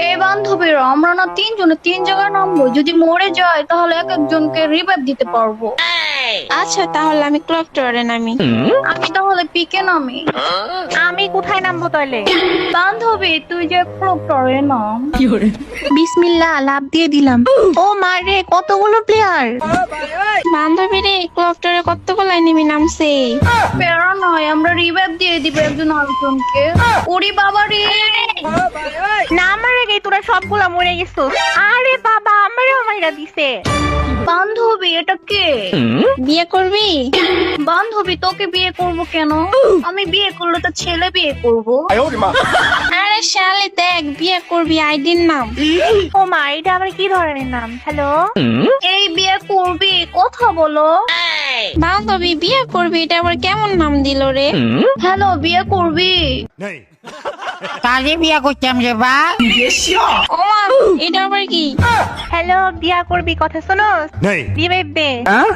এই বান্ধবীরা আমরা না তিনজনে তিন জায়গায় নামবো, যদি মরে যায় তাহলে এক একজনকে রিভাইভ দিতে পারবো। আচ্ছা তাহলে আমি ক্লক টাওয়ারে নামি। আমি তাহলে পিকে নামি। আমি কোথায় নামবো তাহলে? বান্ধবী তুই যে ক্লকটারে নাম। বিসমিল্লাহ, লাভ দিয়ে দিলাম। ও মারে, কতগুলো প্লেয়ার! বান্ধবী রে, ক্লক টাওয়ারে কতগুলো এনিমি নামছে। প্যারা নয়, আমরা রিভাইভ দিয়ে দিব একজন আরেকজনকে। ওরে বাবা রে, না আমার আগে তোরা সবগুলা মরে গেছো। আরে বাবা, আমারও মাইরা দিছে। বান্ধবী এটা কে? বিয়ে করবি? বান্ধবী তোকে বিয়ে করব কেন? আমি বিয়ে করলে তো ছেলে বিয়ে করব। আরে শালি দেখ, বিয়ে করবি আইডির নাম। ও মা, এটা আবার কি ধরনের নাম? হ্যালো, এই বিয়ে করবি, কথা বলো। বান্ধবী বিয়ে করবি, এটা আবার কেমন নাম দিল রে? হ্যালো, বিয়ে করবি? কাজে বিয়া করতাম রে বা। ওমা, এটা আবার কি? হ্যালো, বিয়া করবি, কথা শোনো। রিভাইভ দে।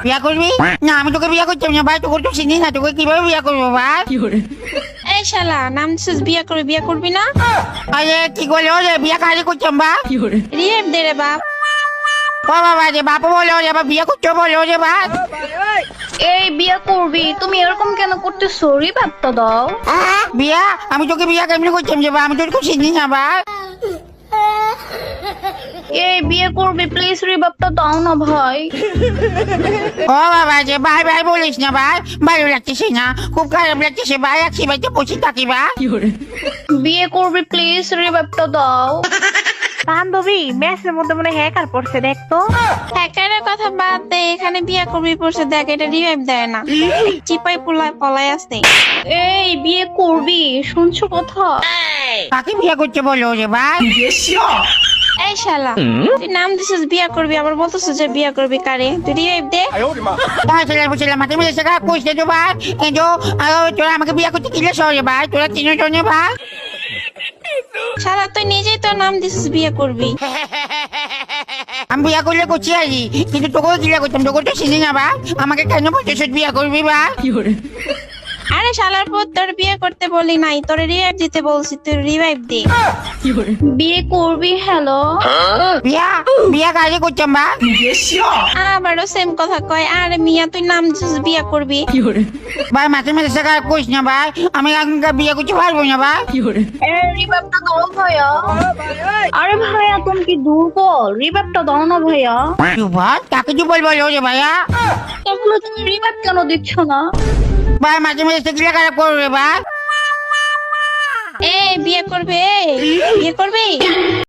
বিয়া করবি? না আমি তোকে বিয়া করতাম না ভাই, তোকে তো চিনি না, তোকে কিভাবে বিয়া করবো ভাই? এই শালা, নাম দিছিস বিয়ে করবি, বিয়ে করবি না? আরে কি করলো রে, বিয়া কাজে করতাম বা। রিভাইভ দে রে বাপ। ও বাবা রে, বাপ বলো রে, বা বিয়া করতে বলো রে বা। এই বিয়ে করবি, তুমি এরকম কেন করতেছো? রিভাইভটা দাও। বিয়া? আমি তোকে বিয়া কেমনি করতাম রে বা, আমি তোকে চিনি না বা। এই বিয়ে করবি, প্লিজ রিভাইভটা দাও না ভাই। ও বাবা রে, ভাই ভাই বলিস না ভাই, ভালো লাগতেছে না, খুব খারাপ লাগতেছে ভাই, একই বাড়িতে বসে থাকি বা। বিয়ে করবি, প্লিজ রিভাইভটা দাও। বান্ধবী, ম্যাচের মধ্যে মনে হ্যাকার পড়ছে, দেখতো। হ্যাকারের কথা বাদ দে, এখানে বিয়ে করবি পড়ছে দেখ, এটা রিভাইভ দেয় না, চিপাই পুলাই পলাই আছে। এই বিয়ে করবি, শুনছো কথা? কাকে বিয়া করতে বলো রে ভাই? এই শালা, তুই নাম দিছিস বিয়ে করবি, আবার বলতেছিস যে বিয়ে করবি কারে? তুই রিভাইভ দে। তাই ছেলে বুঝলে মাঠে মিলে শেখা কইছে তো ভাই, কিন্তু তোরা আমাকে বিয়া করতে কিলে সরে ভাই, তোরা তিনজনে ভাই। শালা তুই নিজেই তো নাম দিছিস বিয়ে করবি। আমি বিয়া করলে করছি আছি, কিন্তু তোকেও বিয়া করতাম, তোকে তো চিনি না ভাই, আমাকে কেন বলতেছ বিয়া করবি ভাই? আরে শালার পর তোর বিয়ে করতে বলি নাই, তোর রিভাইভ দিতে বলছি, তুই রিভাইভ দে। বিয়ে করবি? হ্যালো, বিয়া? বিয়া কাজে করতাম ভাই। আবারও সেম কথা কয়। আরে মিয়া, তুই নাম দিছিস বিয়ে করবি। ভাই মাঝে মাঝে শেখা কইস না ভাই, আমি এখনকার বিয়ে করতে পারবো না ভাই। এই রিভাইভটা দাও ভাইয়া। আরে ভাইয়া তুমি কি দুর্বল? রিভাইভটা দাও না ভাইয়া। ভাই কাকে কি বলবো রে ভাইয়া? তাহলে তুমি রিভাইভ কেন দিচ্ছ না? ভাই মাঝে মাঝে শিখলে খারাপ করবে ভাই। এ বিয়ে করবে, বিয়ে করবি?